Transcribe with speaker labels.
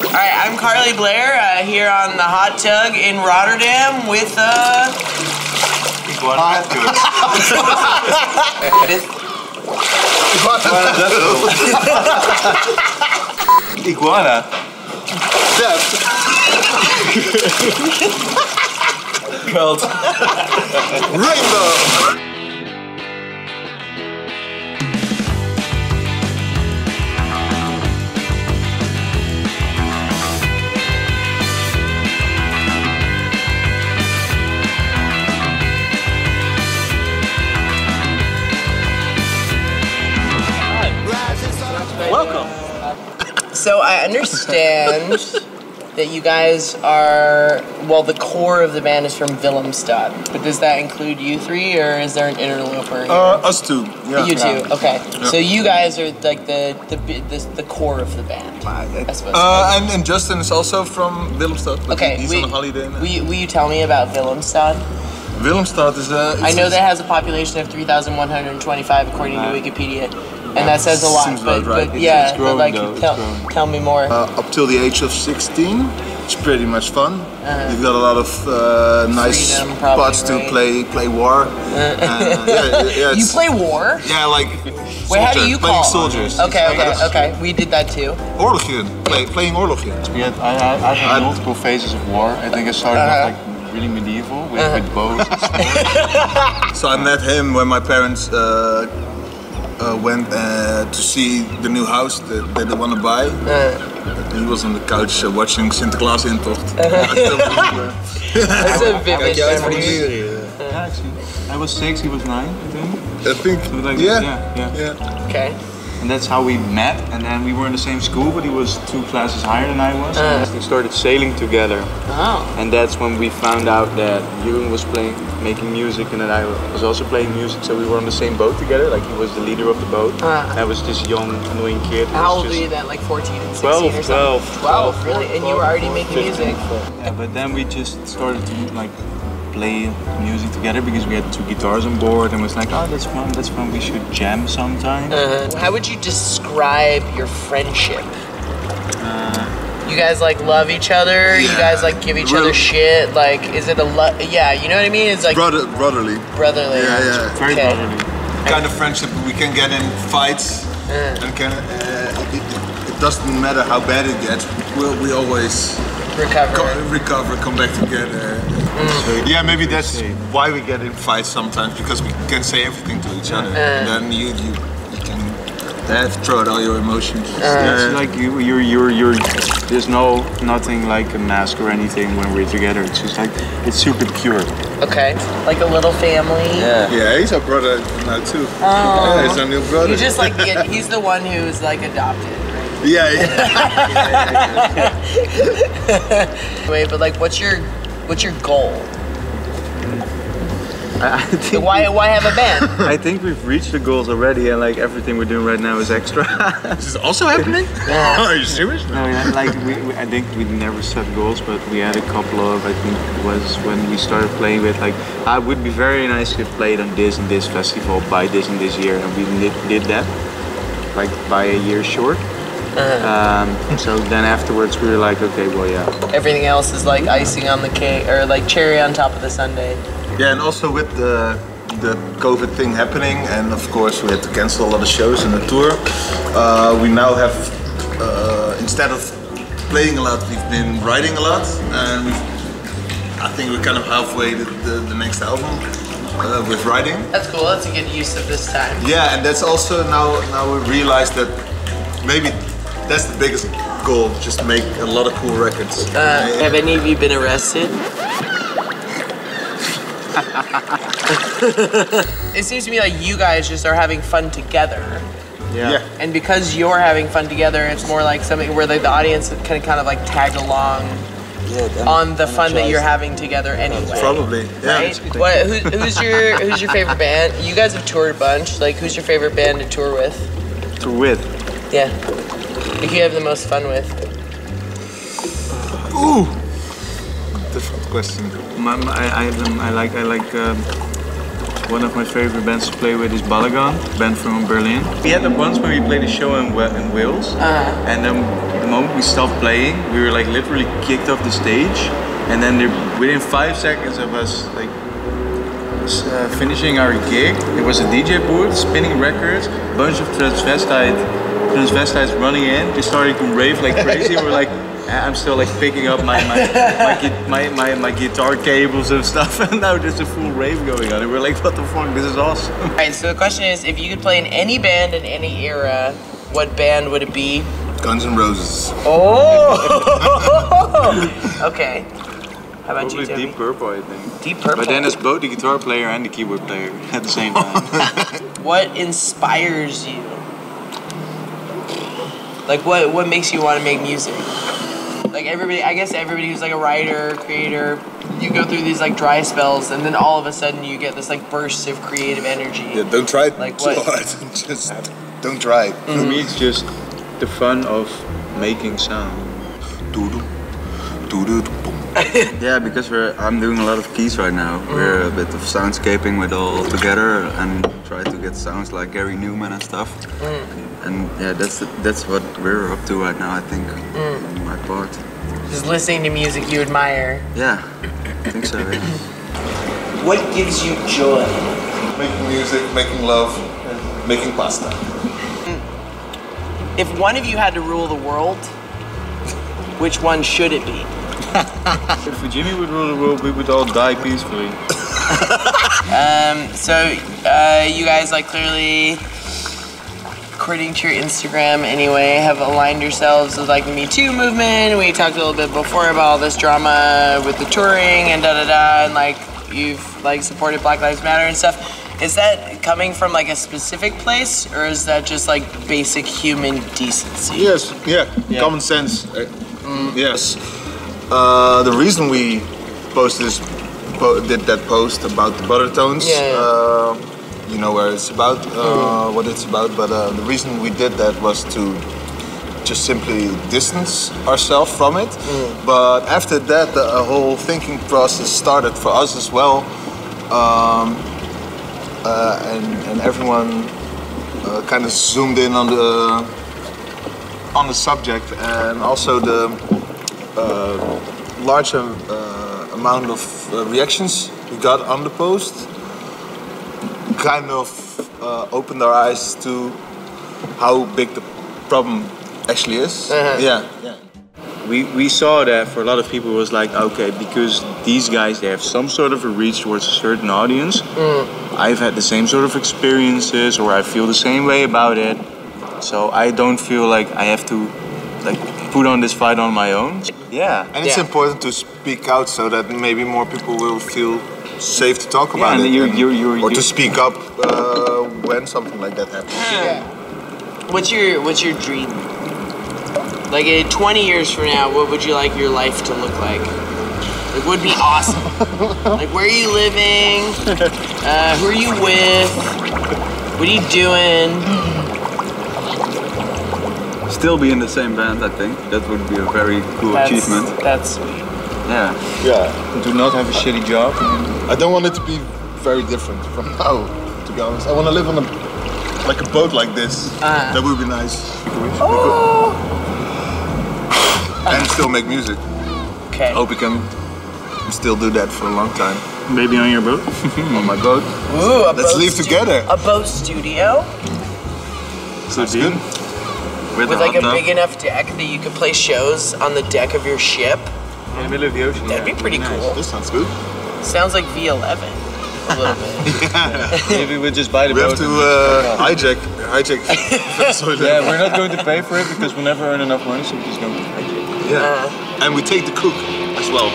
Speaker 1: Alright, I'm Carly Blair here on the HotTug in Rotterdam with
Speaker 2: Iguana. Iguana. Called Rainbow.
Speaker 3: Welcome.
Speaker 1: So I understand that you guys are, well, the core of the band is from Willemstad, but does that include you three, or is there an interloper here?
Speaker 2: Us two. Yeah.
Speaker 1: You two, okay. Yeah. So you guys are like the core of the band, I suppose.
Speaker 2: And Justin is also from Willemstad.
Speaker 1: Okay.
Speaker 2: He's on a holiday now.
Speaker 1: Will you tell me about Willemstad?
Speaker 2: Willemstad is
Speaker 1: I know that has a population of 3,125 according to Wikipedia. And that says a lot,
Speaker 2: seems
Speaker 1: but,
Speaker 2: right.
Speaker 1: but yeah,
Speaker 2: it's growing,
Speaker 1: but like,
Speaker 2: though,
Speaker 1: tell me more.
Speaker 2: Up till the age of 16, it's pretty much fun. You've got a lot of nice
Speaker 1: Freedom,
Speaker 2: spots to play war.
Speaker 1: You play war?
Speaker 2: Yeah, like
Speaker 1: Wait, how do you
Speaker 2: playing
Speaker 1: call?
Speaker 2: soldiers.
Speaker 1: Okay. We did that too.
Speaker 2: Oorlogje, playing Oorlogje.
Speaker 3: I had multiple phases of war. I think I started off like really medieval with bows and stuff.
Speaker 2: So I met him when my parents went to see the new house that they want to buy. He was on the couch watching Sinterklaas intocht.
Speaker 1: That's a vivid memory.
Speaker 3: I was 6, he was 9, I think.
Speaker 2: I think,
Speaker 3: Like, yeah.
Speaker 1: Okay.
Speaker 3: And that's how we met, and then we were in the same school, but he was 2 classes higher than I was. And we started sailing together.
Speaker 1: Oh.
Speaker 3: And that's when we found out that Jeroen was making music, and that I was also playing music, so we were on the same boat together, like he was the leader of the boat. I was this young, annoying kid.
Speaker 1: How old were you then, like 14 and 16 or something? 12, really? And you were already making
Speaker 3: 15.
Speaker 1: music?
Speaker 3: Yeah, but then we just started to like play music together because we had 2 guitars on board and was like, oh, that's fun, we should jam sometime.
Speaker 1: How would you describe your friendship? You guys like love each other?
Speaker 2: Yeah.
Speaker 1: You guys like give each other shit? Like, is it yeah, you know what I mean? It's like
Speaker 2: brotherly.
Speaker 1: Brotherly.
Speaker 2: Yeah.
Speaker 3: Very brotherly.
Speaker 2: Kind of friendship, we can get in fights and it doesn't matter how bad it gets, we always recover, come back together. Yeah, maybe that's why we get in fights sometimes, because we can say everything to each other, and then you can throw out all your emotions.
Speaker 3: It's like you're there's nothing like a mask or anything when we're together. It's just like, it's super pure.
Speaker 1: Okay, like a little family.
Speaker 2: Yeah, he's our brother now too.
Speaker 1: Oh.
Speaker 2: Yeah, he's our new brother.
Speaker 1: You just like he's the one who's like adopted.
Speaker 2: Yeah.
Speaker 1: Wait, but like, what's your goal?
Speaker 3: I think
Speaker 1: Why have a band?
Speaker 3: I think we've reached the goals already, and like everything we're doing right now is extra.
Speaker 2: This is also happening? Are you serious?
Speaker 3: No, yeah, like I think we never set goals, but we had a couple of, I think it was when we started playing with like, it would be very nice if we played on this and this festival by this and this year, and we did that, like by a year short. So then afterwards we were like, okay, well, yeah.
Speaker 1: Everything else is like icing on the cake, or like cherry on top of the sundae.
Speaker 2: Yeah, and also with the COVID thing happening, and of course we had to cancel a lot of shows and the tour. We now have, instead of playing a lot, we've been writing a lot, and I think we're kind of halfway to the next album with writing.
Speaker 1: That's cool. That's a good use of this time.
Speaker 2: Yeah, and that's also now we realize that maybe that's the biggest goal, just make a lot of cool records.
Speaker 1: Have any of you been arrested? It seems to me like you guys just are having fun together.
Speaker 2: Yeah.
Speaker 1: And because you're having fun together, it's more like something where like the audience can kind of like tag along on the fun that you're having together anyway.
Speaker 2: Probably. Yeah.
Speaker 1: Right? Who's your favorite band? You guys have toured a bunch. Like, who's your favorite band to tour with?
Speaker 3: Tour with?
Speaker 1: Yeah. Like you have the most fun with?
Speaker 2: Ooh. Difficult question.
Speaker 3: I like one of my favorite bands to play with is Balagan, band from Berlin. We had that once when we played a show in Wales, and then the moment we stopped playing, we were like literally kicked off the stage, and then within 5 seconds of us like finishing our gig, it was a DJ booth, spinning records, a bunch of transvestites running in, they started to rave like crazy. We're like, I'm still like picking up my guitar cables and stuff, and now there's a full rave going on. And we're like, what the fuck, this is awesome.
Speaker 1: Alright, so the question is, if you could play in any band in any era, what band would it be?
Speaker 2: Guns N' Roses.
Speaker 1: Oh! Okay. How about
Speaker 3: Probably
Speaker 1: you, Toby?
Speaker 3: Deep Purple, I think.
Speaker 1: Deep Purple?
Speaker 3: But then it's both the guitar player and the keyboard player at the same time.
Speaker 1: What inspires you? Like, what makes you want to make music? Like everybody, I guess everybody who's like a writer, creator, you go through these like dry spells, and then all of a sudden you get this like burst of creative energy.
Speaker 2: Yeah, don't try it
Speaker 1: like
Speaker 2: too hard. Just don't try it.
Speaker 3: For me, it's just the fun of making sound. Yeah, because I'm doing a lot of keys right now. We're a bit of soundscaping with all together and try to get sounds like Gary Newman and stuff. And yeah, that's what we're up to right now, I think, on my part.
Speaker 1: Just listening to music you admire.
Speaker 3: Yeah, I think so, yeah.
Speaker 1: What gives you joy?
Speaker 2: Making music, making love, making pasta.
Speaker 1: If one of you had to rule the world, which one should it be?
Speaker 3: If Jimmy would rule the world, we would all die peacefully.
Speaker 1: So you guys like clearly, according to your Instagram anyway, have aligned yourselves with like the Me Too movement. We talked a little bit before about all this drama with the touring and da-da-da, and like you've like supported Black Lives Matter and stuff. Is that coming from like a specific place, or is that just like basic human decency?
Speaker 2: Yes, yeah. Common sense. Yes. The reason we did that post about the butter tones, you know where it's about, what it's about, but the reason we did that was to just simply distance ourselves from it. But after that, the whole thinking process started for us as well, and everyone kind of zoomed in on the subject, and also the large amount of reactions we got on the post kind of opened our eyes to how big the problem actually is. Yeah.
Speaker 3: We saw that for a lot of people it was like, okay, because these guys, they have some sort of a reach towards a certain audience. I've had the same sort of experiences, or I feel the same way about it. So I don't feel like I have to like put on this fight on my own. Yeah.
Speaker 2: And it's important to speak out so that maybe more people will feel safe to talk about it. Or to speak up when something like that happens.
Speaker 1: What's your dream? Like 20 years from now, what would you like your life to look like? It would be awesome. Like, where are you living? Who are you with? What are you doing?
Speaker 3: Still be in the same band, I think. That would be a very cool achievement.
Speaker 1: That's sweet.
Speaker 3: Yeah. Do not have a shitty job.
Speaker 2: I don't want it to be very different from now, to be honest. I want to live on a boat like this. That would be nice. And still make music.
Speaker 1: Okay.
Speaker 2: Hope we can still do that for a long time.
Speaker 3: Maybe on your boat?
Speaker 2: On my boat.
Speaker 1: Ooh,
Speaker 2: let's leave together.
Speaker 1: A boat studio?
Speaker 2: Sounds good.
Speaker 1: With like a big enough deck that you could play shows on the deck of your ship?
Speaker 3: In the middle of the ocean.
Speaker 1: That'd be pretty cool.
Speaker 2: This sounds good.
Speaker 1: Sounds like V11. A little bit.
Speaker 3: Maybe we'll just buy the boat.
Speaker 2: We have to hijack.
Speaker 3: Yeah, we're not going to pay for it because we'll never earn enough money, so we're just going to hijack.
Speaker 2: Yeah. And we take the cook as well.